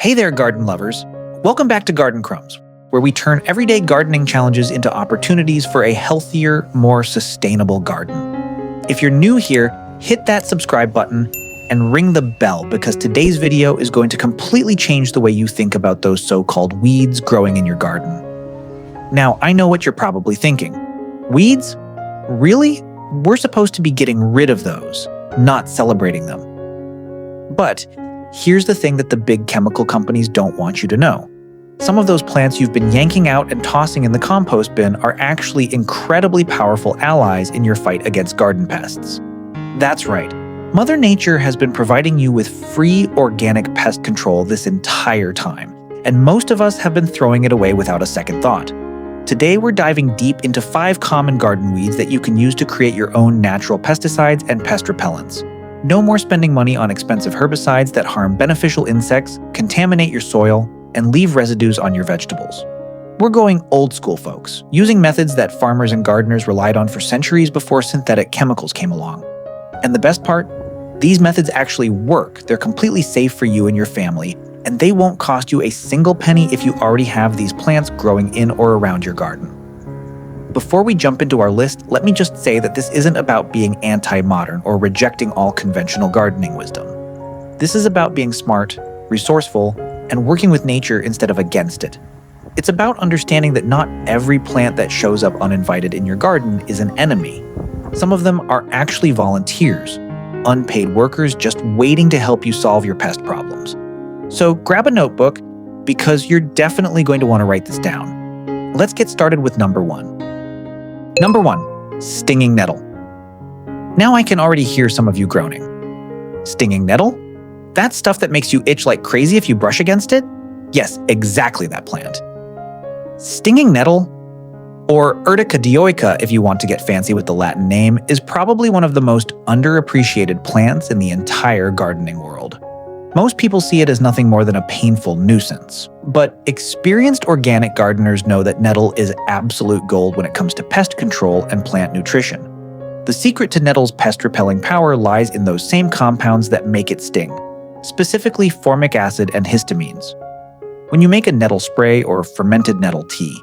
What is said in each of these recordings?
Hey there, garden lovers. Welcome back to Garden Crumbs, where we turn everyday gardening challenges into opportunities for a healthier, more sustainable garden. If you're new here, hit that subscribe button and ring the bell because today's video is going to completely change the way you think about those so-called weeds growing in your garden. Now, I know what you're probably thinking. Weeds? Really? We're supposed to be getting rid of those, not celebrating them. But here's the thing that the big chemical companies don't want you to know. Some of those plants you've been yanking out and tossing in the compost bin are actually incredibly powerful allies in your fight against garden pests. That's right. Mother Nature has been providing you with free organic pest control this entire time, and most of us have been throwing it away without a second thought. Today we're diving deep into 5 common garden weeds that you can use to create your own natural pesticides and pest repellents. No more spending money on expensive herbicides that harm beneficial insects, contaminate your soil, and leave residues on your vegetables. We're going old school, folks, using methods that farmers and gardeners relied on for centuries before synthetic chemicals came along. And the best part? These methods actually work. They're completely safe for you and your family, and they won't cost you a single penny if you already have these plants growing in or around your garden. Before we jump into our list, let me just say that this isn't about being anti-modern or rejecting all conventional gardening wisdom. This is about being smart, resourceful, and working with nature instead of against it. It's about understanding that not every plant that shows up uninvited in your garden is an enemy. Some of them are actually volunteers, unpaid workers just waiting to help you solve your pest problems. So grab a notebook, because you're definitely going to want to write this down. Let's get started with number 1. Number 1, stinging nettle. Now I can already hear some of you groaning. Stinging nettle? That stuff that makes you itch like crazy if you brush against it? Yes, exactly that plant. Stinging nettle, or Urtica dioica if you want to get fancy with the Latin name, is probably one of the most underappreciated plants in the entire gardening world. Most people see it as nothing more than a painful nuisance, but experienced organic gardeners know that nettle is absolute gold when it comes to pest control and plant nutrition. The secret to nettle's pest-repelling power lies in those same compounds that make it sting, specifically formic acid and histamines. When you make a nettle spray or fermented nettle tea,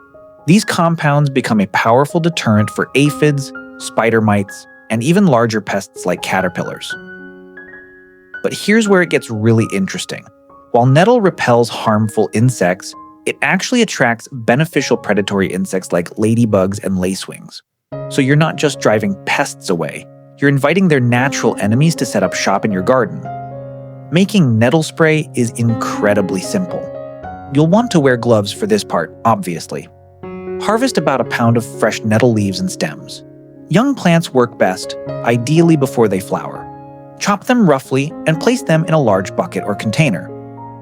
these compounds become a powerful deterrent for aphids, spider mites, and even larger pests like caterpillars. But here's where it gets really interesting. While nettle repels harmful insects, it actually attracts beneficial predatory insects like ladybugs and lacewings. So you're not just driving pests away, you're inviting their natural enemies to set up shop in your garden. Making nettle spray is incredibly simple. You'll want to wear gloves for this part, obviously. Harvest about a pound of fresh nettle leaves and stems. Young plants work best, ideally before they flower. Chop them roughly and place them in a large bucket or container.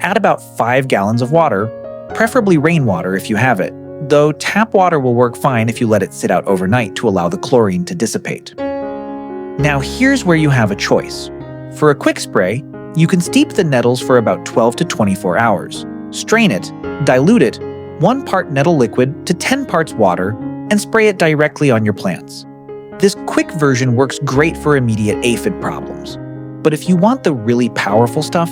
Add about 5 gallons of water, preferably rainwater if you have it, though tap water will work fine if you let it sit out overnight to allow the chlorine to dissipate. Now here's where you have a choice. For a quick spray, you can steep the nettles for about 12 to 24 hours. Strain it, dilute it, 1 part nettle liquid to 10 parts water, and spray it directly on your plants. This quick version works great for immediate aphid problems. But if you want the really powerful stuff,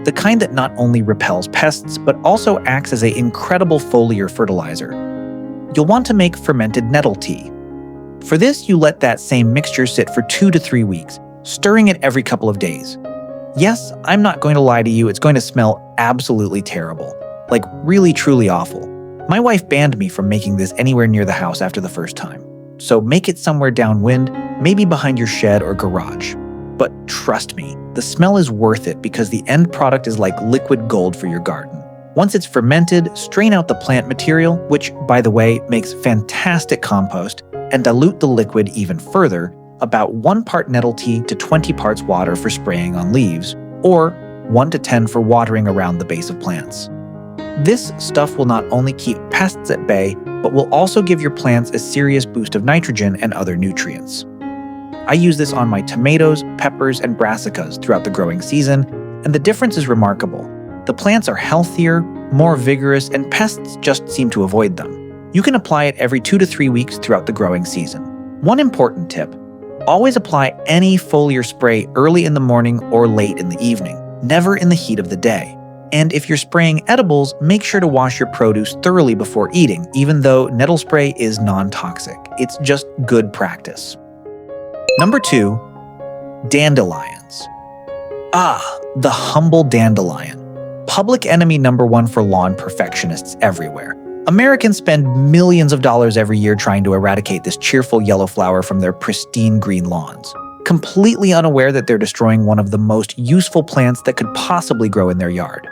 the kind that not only repels pests but also acts as an incredible foliar fertilizer, you'll want to make fermented nettle tea. For this, you let that same mixture sit for 2 to 3 weeks, stirring it every couple of days. Yes, I'm not going to lie to you, it's going to smell absolutely terrible. Like really truly awful. My wife banned me from making this anywhere near the house after the first time. So make it somewhere downwind, maybe behind your shed or garage. But trust me, the smell is worth it because the end product is like liquid gold for your garden. Once it's fermented, strain out the plant material, which, by the way, makes fantastic compost, and dilute the liquid even further, about 1 part nettle tea to 20 parts water for spraying on leaves, or 1 to 10 for watering around the base of plants. This stuff will not only keep pests at bay, but will also give your plants a serious boost of nitrogen and other nutrients. I use this on my tomatoes, peppers, and brassicas throughout the growing season, and the difference is remarkable. The plants are healthier, more vigorous, and pests just seem to avoid them. You can apply it every 2 to 3 weeks throughout the growing season. One important tip: always apply any foliar spray early in the morning or late in the evening, never in the heat of the day. And if you're spraying edibles, make sure to wash your produce thoroughly before eating, even though nettle spray is non-toxic. It's just good practice. Number 2, dandelions. The humble dandelion. Public enemy number 1 for lawn perfectionists everywhere. Americans spend millions of dollars every year trying to eradicate this cheerful yellow flower from their pristine green lawns, completely unaware that they're destroying one of the most useful plants that could possibly grow in their yard.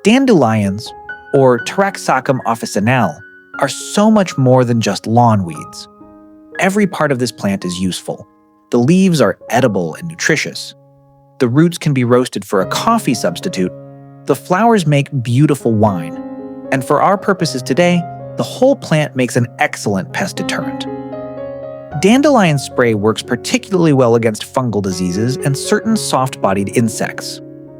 Dandelions, or Taraxacum officinale, are so much more than just lawn weeds. Every part of this plant is useful. The leaves are edible and nutritious. The roots can be roasted for a coffee substitute. The flowers make beautiful wine. And for our purposes today, the whole plant makes an excellent pest deterrent. Dandelion spray works particularly well against fungal diseases and certain soft-bodied insects.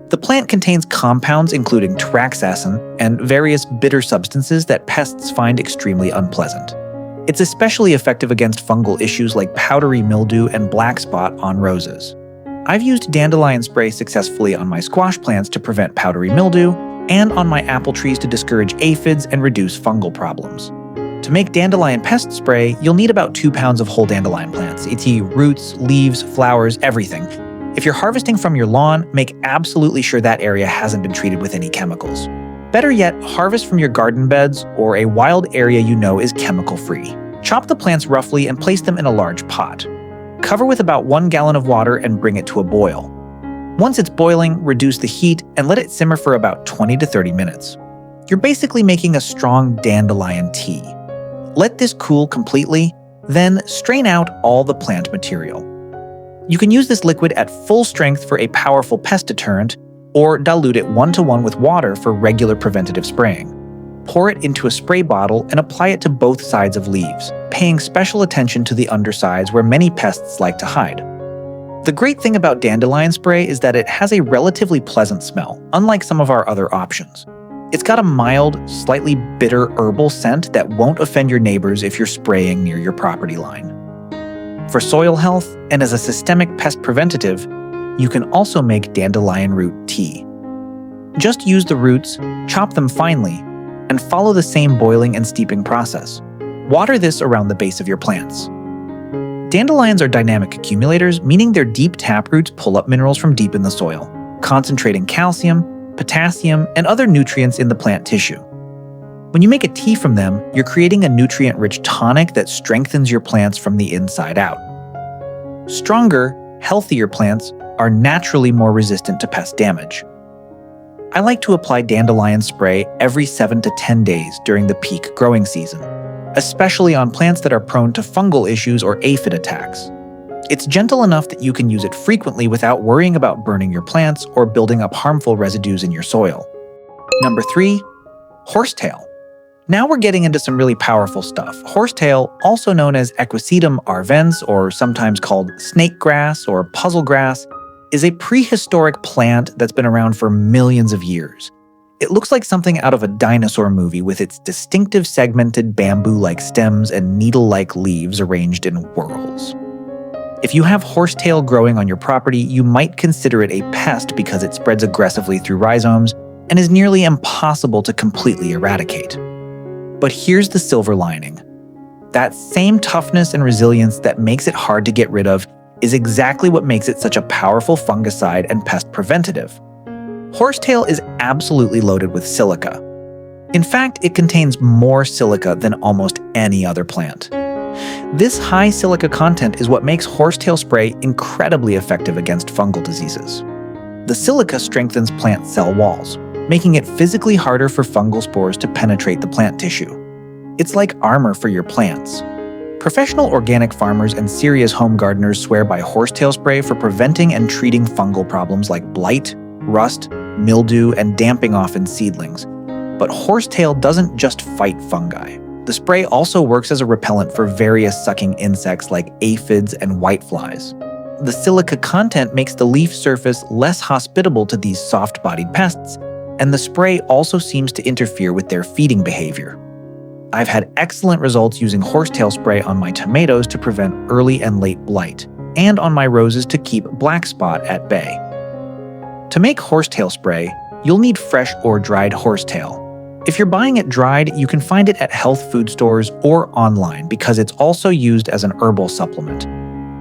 The plant contains compounds including taraxacin and various bitter substances that pests find extremely unpleasant. It's especially effective against fungal issues like powdery mildew and black spot on roses. I've used dandelion spray successfully on my squash plants to prevent powdery mildew and on my apple trees to discourage aphids and reduce fungal problems. To make dandelion pest spray, you'll need about 2 pounds of whole dandelion plants, e.g. roots, leaves, flowers, everything. If you're harvesting from your lawn, make absolutely sure that area hasn't been treated with any chemicals. Better yet, harvest from your garden beds or a wild area you know is chemical-free. Chop the plants roughly and place them in a large pot. Cover with about 1 gallon of water and bring it to a boil. Once it's boiling, reduce the heat and let it simmer for about 20 to 30 minutes. You're basically making a strong dandelion tea. Let this cool completely, then strain out all the plant material. You can use this liquid at full strength for a powerful pest deterrent, or dilute it 1-to-1 with water for regular preventative spraying. Pour it into a spray bottle and apply it to both sides of leaves, paying special attention to the undersides where many pests like to hide. The great thing about dandelion spray is that it has a relatively pleasant smell, unlike some of our other options. It's got a mild, slightly bitter herbal scent that won't offend your neighbors if you're spraying near your property line. For soil health and as a systemic pest preventative, you can also make dandelion root tea. Just use the roots, chop them finely, and follow the same boiling and steeping process. Water this around the base of your plants. Dandelions are dynamic accumulators, meaning their deep taproots pull up minerals from deep in the soil, concentrating calcium, potassium, and other nutrients in the plant tissue. When you make a tea from them, you're creating a nutrient-rich tonic that strengthens your plants from the inside out. Stronger, healthier plants are naturally more resistant to pest damage. I like to apply dandelion spray every 7 to 10 days during the peak growing season, especially on plants that are prone to fungal issues or aphid attacks. It's gentle enough that you can use it frequently without worrying about burning your plants or building up harmful residues in your soil. Number 3, horsetail. Now we're getting into some really powerful stuff. Horsetail, also known as Equisetum arvens, or sometimes called snake grass or puzzle grass, is a prehistoric plant that's been around for millions of years. It looks like something out of a dinosaur movie with its distinctive segmented bamboo-like stems and needle-like leaves arranged in whorls. If you have horsetail growing on your property, you might consider it a pest because it spreads aggressively through rhizomes and is nearly impossible to completely eradicate. But here's the silver lining. That same toughness and resilience that makes it hard to get rid of is exactly what makes it such a powerful fungicide and pest preventative. Horsetail is absolutely loaded with silica. In fact, it contains more silica than almost any other plant. This high silica content is what makes horsetail spray incredibly effective against fungal diseases. The silica strengthens plant cell walls, making it physically harder for fungal spores to penetrate the plant tissue. It's like armor for your plants. Professional organic farmers and serious home gardeners swear by horsetail spray for preventing and treating fungal problems like blight, rust, mildew, and damping off in seedlings. But horsetail doesn't just fight fungi. The spray also works as a repellent for various sucking insects like aphids and whiteflies. The silica content makes the leaf surface less hospitable to these soft-bodied pests, and the spray also seems to interfere with their feeding behavior. I've had excellent results using horsetail spray on my tomatoes to prevent early and late blight, and on my roses to keep black spot at bay. To make horsetail spray, you'll need fresh or dried horsetail. If you're buying it dried, you can find it at health food stores or online because it's also used as an herbal supplement.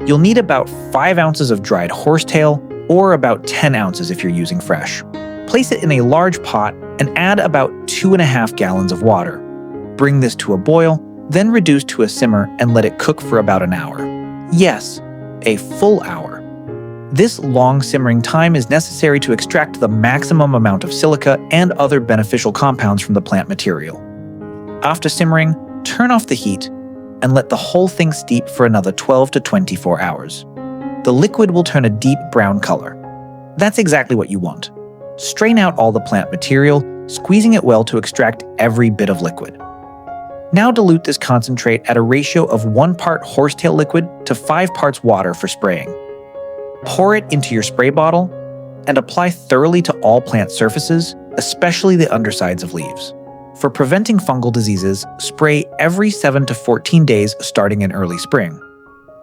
You'll need about 5 ounces of dried horsetail, or about 10 ounces if you're using fresh. Place it in a large pot and add about 2.5 gallons of water. Bring this to a boil, then reduce to a simmer and let it cook for about an hour. Yes, a full hour. This long simmering time is necessary to extract the maximum amount of silica and other beneficial compounds from the plant material. After simmering, turn off the heat and let the whole thing steep for another 12 to 24 hours. The liquid will turn a deep brown color. That's exactly what you want. Strain out all the plant material, squeezing it well to extract every bit of liquid. Now dilute this concentrate at a ratio of 1 part horsetail liquid to 5 parts water for spraying. Pour it into your spray bottle and apply thoroughly to all plant surfaces, especially the undersides of leaves. For preventing fungal diseases, spray every 7 to 14 days starting in early spring.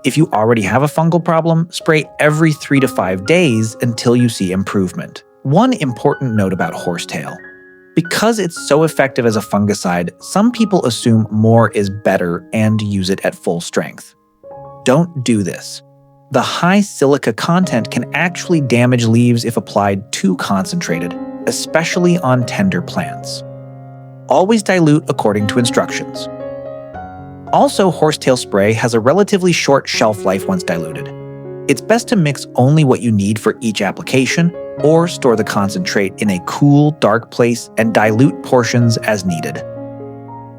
If you already have a fungal problem, spray every 3 to 5 days until you see improvement. One important note about horsetail. Because it's so effective as a fungicide, some people assume more is better and use it at full strength. Don't do this. The high silica content can actually damage leaves if applied too concentrated, especially on tender plants. Always dilute according to instructions. Also, horsetail spray has a relatively short shelf life once diluted. It's best to mix only what you need for each application, or store the concentrate in a cool, dark place and dilute portions as needed.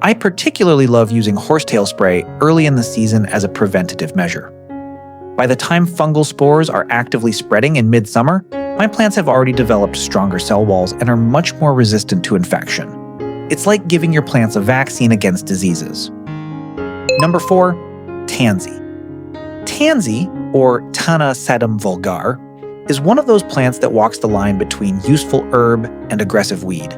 I particularly love using horsetail spray early in the season as a preventative measure. By the time fungal spores are actively spreading in midsummer, my plants have already developed stronger cell walls and are much more resistant to infection. It's like giving your plants a vaccine against diseases. Number 4, tansy. Tansy, or Tana sedum vulgar, is one of those plants that walks the line between useful herb and aggressive weed.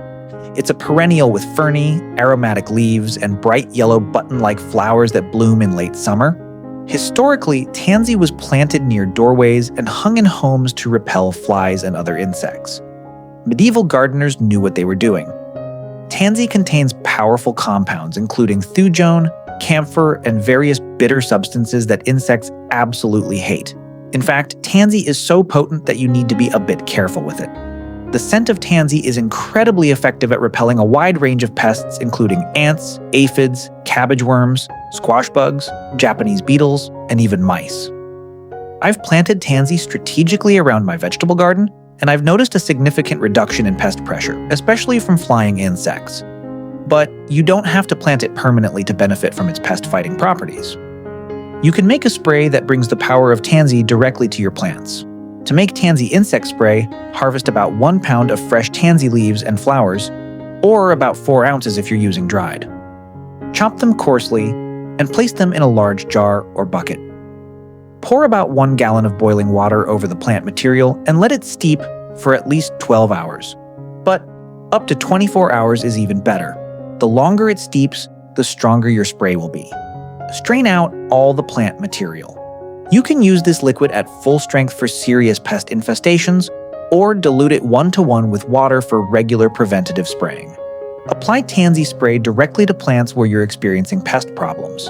It's a perennial with ferny, aromatic leaves and bright yellow button-like flowers that bloom in late summer. Historically, tansy was planted near doorways and hung in homes to repel flies and other insects. Medieval gardeners knew what they were doing. Tansy contains powerful compounds including thujone, camphor, and various bitter substances that insects absolutely hate. In fact, tansy is so potent that you need to be a bit careful with it. The scent of tansy is incredibly effective at repelling a wide range of pests including ants, aphids, cabbage worms, squash bugs, Japanese beetles, and even mice. I've planted tansy strategically around my vegetable garden, and I've noticed a significant reduction in pest pressure, especially from flying insects. But you don't have to plant it permanently to benefit from its pest-fighting properties. You can make a spray that brings the power of tansy directly to your plants. To make tansy insect spray, harvest about 1 pound of fresh tansy leaves and flowers, or about 4 ounces if you're using dried. Chop them coarsely and place them in a large jar or bucket. Pour about 1 gallon of boiling water over the plant material and let it steep for at least 12 hours. But up to 24 hours is even better. The longer it steeps, the stronger your spray will be. Strain out all the plant material. You can use this liquid at full strength for serious pest infestations, or dilute it 1-to-1 with water for regular preventative spraying. Apply tansy spray directly to plants where you're experiencing pest problems.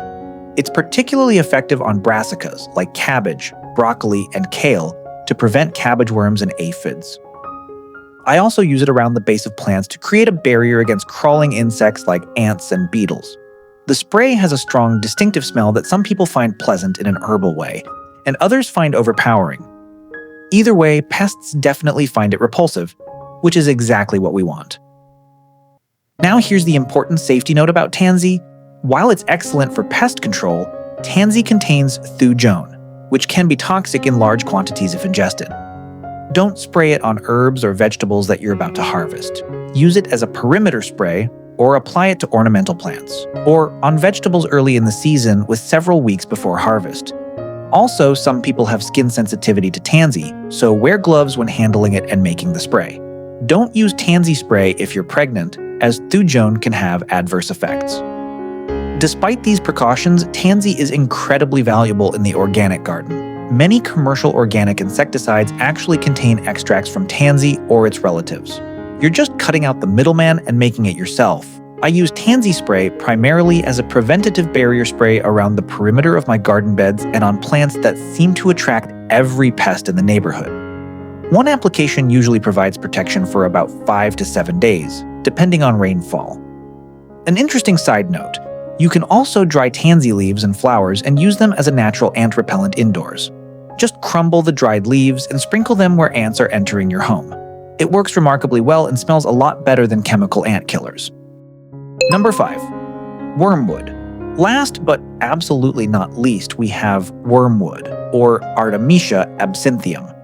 It's particularly effective on brassicas like cabbage, broccoli, and kale to prevent cabbage worms and aphids. I also use it around the base of plants to create a barrier against crawling insects like ants and beetles. The spray has a strong, distinctive smell that some people find pleasant in an herbal way, and others find overpowering. Either way, pests definitely find it repulsive, which is exactly what we want. Now here's the important safety note about tansy. While it's excellent for pest control, tansy contains thujone, which can be toxic in large quantities if ingested. Don't spray it on herbs or vegetables that you're about to harvest. Use it as a perimeter spray, or apply it to ornamental plants, or on vegetables early in the season with several weeks before harvest. Also, some people have skin sensitivity to tansy, so wear gloves when handling it and making the spray. Don't use tansy spray if you're pregnant, as thujone can have adverse effects. Despite these precautions, tansy is incredibly valuable in the organic garden. Many commercial organic insecticides actually contain extracts from tansy or its relatives. You're just cutting out the middleman and making it yourself. I use tansy spray primarily as a preventative barrier spray around the perimeter of my garden beds and on plants that seem to attract every pest in the neighborhood. One application usually provides protection for about 5 to 7 days, depending on rainfall. An interesting side note, you can also dry tansy leaves and flowers and use them as a natural ant repellent indoors. Just crumble the dried leaves and sprinkle them where ants are entering your home. It works remarkably well and smells a lot better than chemical ant killers. Number 5. Wormwood. Last but absolutely not least, we have wormwood, or Artemisia absinthium.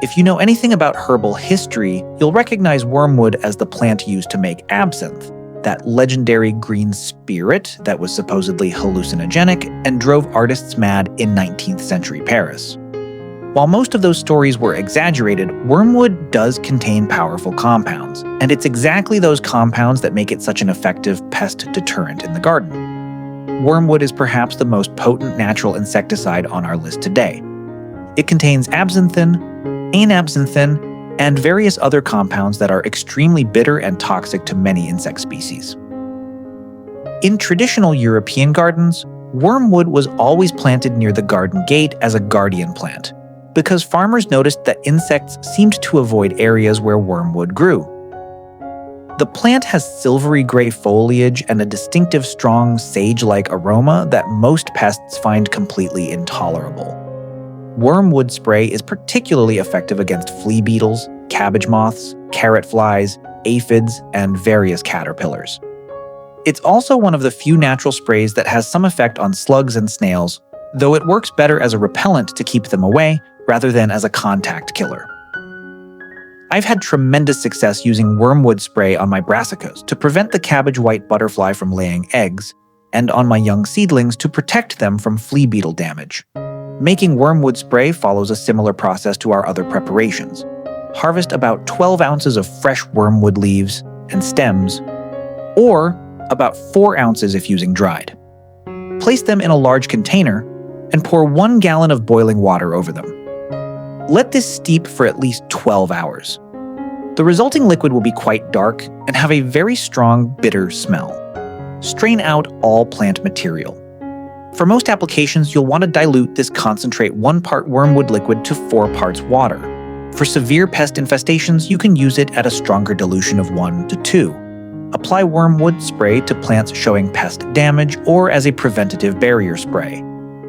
If you know anything about herbal history, you'll recognize wormwood as the plant used to make absinthe, that legendary green spirit that was supposedly hallucinogenic and drove artists mad in 19th century Paris. While most of those stories were exaggerated, wormwood does contain powerful compounds, and it's exactly those compounds that make it such an effective pest deterrent in the garden. Wormwood is perhaps the most potent natural insecticide on our list today. It contains absinthin, N-absinthin, and various other compounds that are extremely bitter and toxic to many insect species. In traditional European gardens, wormwood was always planted near the garden gate as a guardian plant, because farmers noticed that insects seemed to avoid areas where wormwood grew. The plant has silvery gray foliage and a distinctive strong sage-like aroma that most pests find completely intolerable. Wormwood spray is particularly effective against flea beetles, cabbage moths, carrot flies, aphids, and various caterpillars. It's also one of the few natural sprays that has some effect on slugs and snails, though it works better as a repellent to keep them away rather than as a contact killer. I've had tremendous success using wormwood spray on my brassicas to prevent the cabbage white butterfly from laying eggs, and on my young seedlings to protect them from flea beetle damage. Making wormwood spray follows a similar process to our other preparations. Harvest about 12 ounces of fresh wormwood leaves and stems, or about 4 ounces if using dried. Place them in a large container and pour 1 gallon of boiling water over them. Let this steep for at least 12 hours. The resulting liquid will be quite dark and have a very strong, bitter smell. Strain out all plant material. For most applications, you'll want to dilute this concentrate 1 part wormwood liquid to 4 parts water. For severe pest infestations, you can use it at a stronger dilution of 1 to 2. Apply wormwood spray to plants showing pest damage or as a preventative barrier spray.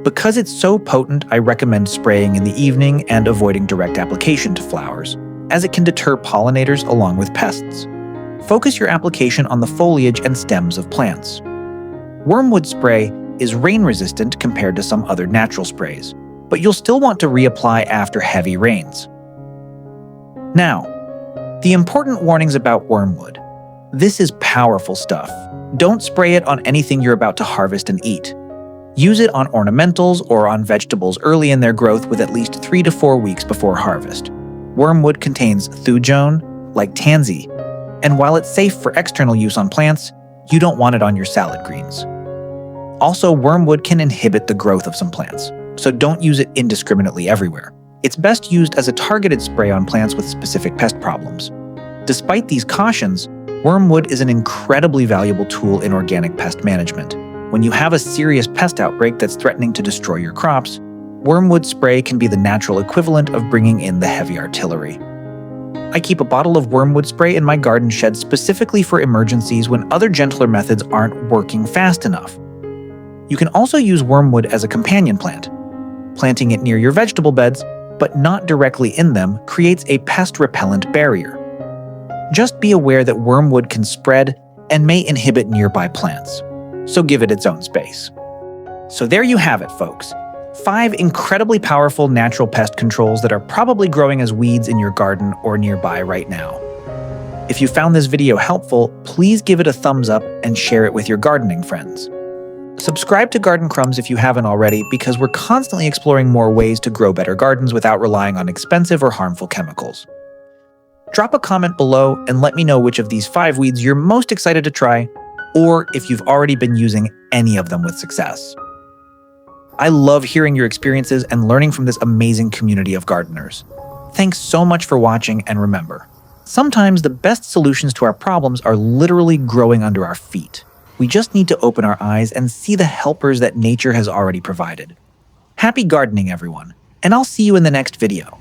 Because it's so potent, I recommend spraying in the evening and avoiding direct application to flowers, as it can deter pollinators along with pests. Focus your application on the foliage and stems of plants. Wormwood spray is rain-resistant compared to some other natural sprays, but you'll still want to reapply after heavy rains. Now, the important warnings about wormwood. This is powerful stuff. Don't spray it on anything you're about to harvest and eat. Use it on ornamentals or on vegetables early in their growth with at least 3 to 4 weeks before harvest. Wormwood contains thujone, like tansy, and while it's safe for external use on plants, you don't want it on your salad greens. Also, wormwood can inhibit the growth of some plants, so don't use it indiscriminately everywhere. It's best used as a targeted spray on plants with specific pest problems. Despite these cautions, wormwood is an incredibly valuable tool in organic pest management. When you have a serious pest outbreak that's threatening to destroy your crops, wormwood spray can be the natural equivalent of bringing in the heavy artillery. I keep a bottle of wormwood spray in my garden shed specifically for emergencies when other gentler methods aren't working fast enough. You can also use wormwood as a companion plant. Planting it near your vegetable beds, but not directly in them, creates a pest repellent barrier. Just be aware that wormwood can spread and may inhibit nearby plants, so give it its own space. So there you have it, folks. 5 incredibly powerful natural pest controls that are probably growing as weeds in your garden or nearby right now. If you found this video helpful, please give it a thumbs up and share it with your gardening friends. Subscribe to Garden Crumbs if you haven't already, because we're constantly exploring more ways to grow better gardens without relying on expensive or harmful chemicals. Drop a comment below and let me know which of these 5 weeds you're most excited to try, or if you've already been using any of them with success. I love hearing your experiences and learning from this amazing community of gardeners. Thanks so much for watching, and remember, Sometimes the best solutions to our problems are literally growing under our feet. We just need to open our eyes and see the helpers that nature has already provided. Happy gardening, everyone, and I'll see you in the next video.